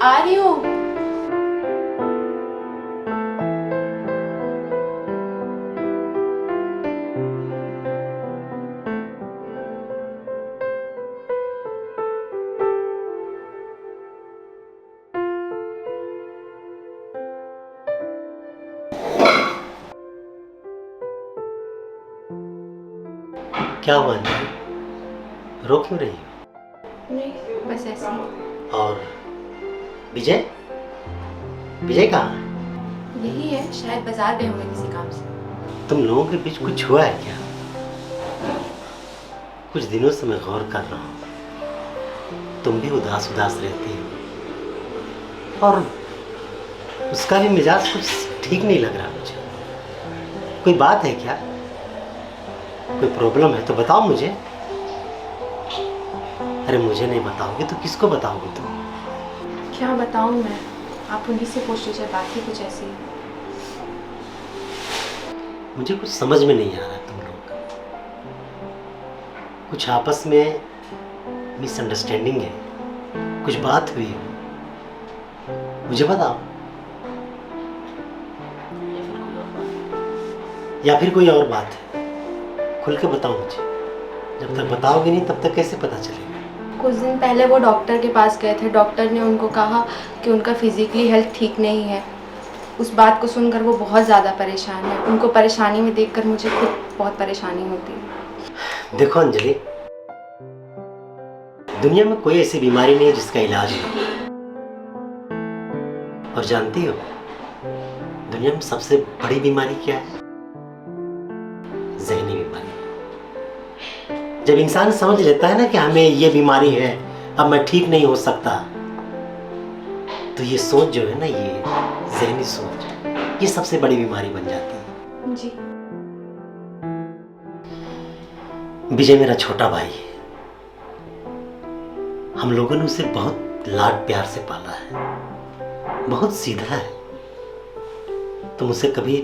आ रही हूँ। क्या हुआ अंजलि, रो क्यों रही हो? नहीं, बस ऐसे ही। और विजय, विजय कहाँ है? यही है, शायद बाजार गए होंगे किसी काम से। तुम लोगों के बीच कुछ हुआ है क्या? कुछ दिनों से मैं गौर कर रहा हूँ, तुम भी उदास उदास रहती हो और उसका भी मिजाज कुछ ठीक नहीं लग रहा मुझे। कोई बात है क्या? कोई प्रॉब्लम है तो बताओ मुझे। अरे मुझे नहीं बताओगे तो किसको बताओगे तुम? क्या बताऊँ मैं, आप उन्हीं से पूछ लीजिए, बात ही कुछ ऐसी है। मुझे कुछ समझ में नहीं आ रहा तुम लोग का। कुछ आपस में मिसअंडरस्टैंडिंग है, कुछ बात हुई है, मुझे बताओ। या फिर कोई और बात है, खुल के बताओ मुझे। जब तक बताओगे नहीं तब तक कैसे पता चलेगा? कुछ दिन पहले वो डॉक्टर के पास गए थे। डॉक्टर ने उनको कहा कि उनका फिजिकली हेल्थ ठीक नहीं है। उस बात को सुनकर वो बहुत ज़्यादा परेशान है। उनको परेशानी में देखकर मुझे खुद बहुत परेशानी होती है। देखो अंजलि, दुनिया में कोई ऐसी बीमारी नहीं है जिसका इलाज हो। और जानती हो दुनिया में सबसे बड़ी बीमारी क्या है? ज़हनी बीमारी। जब इंसान समझ लेता है ना कि हमें ये बीमारी है, अब मैं ठीक नहीं हो सकता, तो ये सोच जो है ना, ये ज़हनी सोच, ये सबसे बड़ी बीमारी बन जाती है। जी। विजय मेरा छोटा भाई है। हम लोगों ने उसे बहुत लाड प्यार से पाला है, बहुत सीधा है। तुम उसे कभी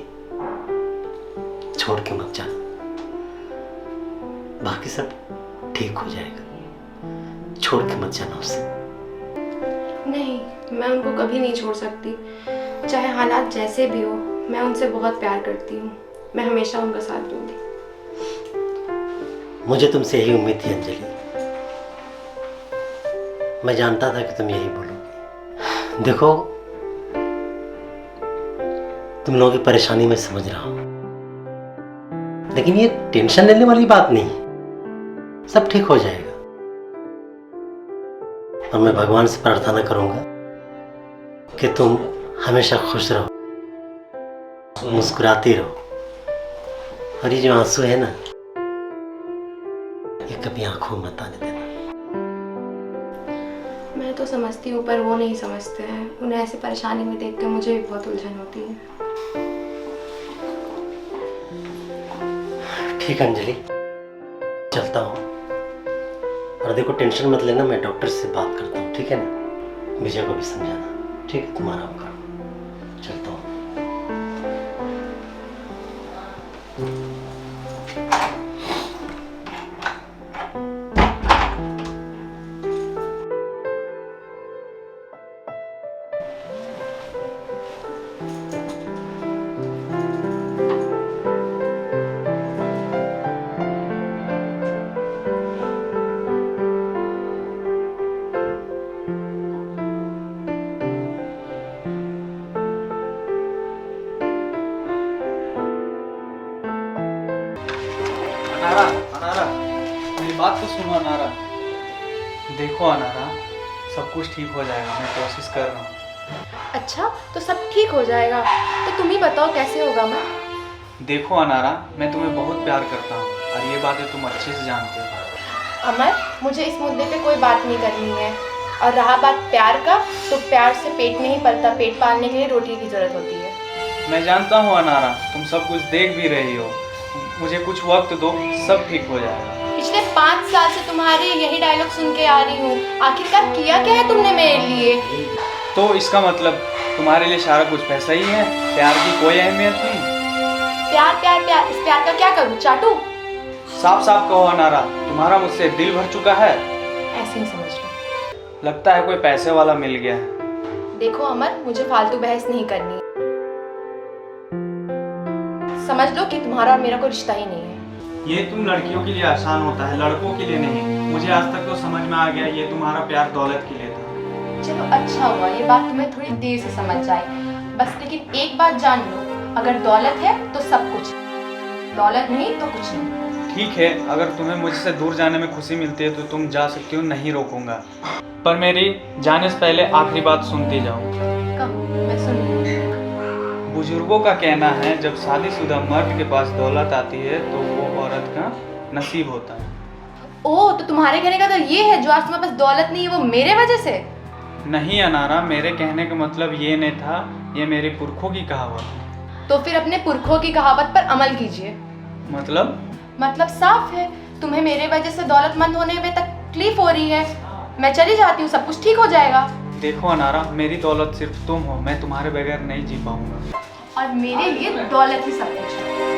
छोड़ के मत जाना, बाकी सब ठीक हो जाएगा। छोड़ के मत जाना उसे। नहीं, मैं उनको कभी नहीं छोड़ सकती। चाहे हालात जैसे भी हो, मैं उनसे बहुत प्यार करती हूँ। मैं हमेशा उनका साथ दूंगी। मुझे तुमसे यही उम्मीद थी अंजलि। मैं जानता था कि तुम यही बोलोगे। देखो, तुम लोगों की परेशानी मैं समझ रहा हूं, लेकिन ये टेंशन लेने वाली बात नहीं। सब ठीक हो जाएगा। और मैं भगवान से प्रार्थना करूंगा कि तुम हमेशा खुश रहो, मुस्कुराती रहो। और ये जो आंसू है ना, ये कभी आंखों में मत आने देना। मैं तो समझती हूँ, पर वो नहीं समझते हैं। उन्हें ऐसी परेशानी में देखकर मुझे भी बहुत उलझन होती है। ठीक है अंजलि, चलता हूँ। और देखो, टेंशन मत लेना, मैं डॉक्टर से बात करता हूँ, ठीक है ना? विजय को भी समझाना, ठीक है? तुम आराम करो, चलता हूँ। अनारा, अनारा, मेरी बात तो सुनो अनारा। देखो अनारा, सब कुछ ठीक हो जाएगा, मैं कोशिश कर रहा हूँ। अच्छा, तो सब ठीक हो जाएगा। तो तुम ही बताओ कैसे होगा। मैं देखो अनारा, मैं तुम्हें बहुत प्यार करता हूँ और ये बातें तुम अच्छे से जानते हो। अमर, मुझे इस मुद्दे पे कोई बात नहीं करनी है। और रहा बात प्यार का, तो प्यार से पेट नहीं पलता। पेट पालने के लिए रोटी की जरूरत होती है। मैं जानता हूँ अनारा, तुम सब कुछ देख भी रही हो। मुझे कुछ वक्त दो, सब ठीक हो जाएगा। पिछले 5 साल से तुम्हारे यही डायलॉग सुन के आ रही हूँ। आखिरकार किया क्या है तुमने मेरे लिए? तो इसका मतलब तुम्हारे लिए सारा कुछ पैसा ही है, प्यार की कोई अहमियत नहीं? प्यार प्यार प्यार, इस प्यार का क्या करूँ? चाटू? साफ साफ कहो अनारा, तुम्हारा मुझसे दिल भर चुका है। ऐसे ही समझ लो। लगता है कोई पैसे वाला मिल गया है। देखो अमर, मुझे फालतू बहस नहीं करनी। समझ लो कि तुम्हारा और मेरा कोई रिश्ता ही नहीं है। ये तुम लड़कियों के लिए आसान होता है, लड़कों के लिए नहीं। मुझे आज तक तो समझ में आ गया ये तुम्हारा प्यार दौलत के लिए था। चलो अच्छा हुआ, ये बात तुम्हें थोड़ी देर से समझ आई। बस लेकिन एक बात जान लो, अगर दौलत है तो सब कुछ, दौलत नहीं तो कुछ नहीं। ठीक है, अगर तुम्हें मुझसे दूर जाने में खुशी मिलती है तो तुम जा सकती हो, नहीं रोकूंगा। पर मेरी जाने से पहले आखिरी बात सुनती जाओ। कहो, मैं सुन लूँ। बुजुर्गों का कहना है जब शादीशुदा मर्द के पास दौलत आती है तो वो औरत का नसीब होता है। ओह, तो तुम्हारे कहने का तो ये है, जो आज तुम्हारे पास दौलत नहीं है वो मेरे वजह से? नहीं अनारा, मेरे कहने का मतलब ये नहीं था, ये मेरे पुरखों की कहावत है। तो फिर अपने पुरखों की कहावत पर अमल कीजिए। मतलब साफ है, तुम्हें मेरे वजह से दौलतमंद होने में तकलीफ हो रही है। मैं चली जाती हूँ, सब कुछ ठीक हो जाएगा। देखो अनारा, मेरी दौलत सिर्फ तुम हो, मैं तुम्हारे बगैर नहीं जी पाऊंगा। और मेरे लिए दौलत ही सब कुछ है।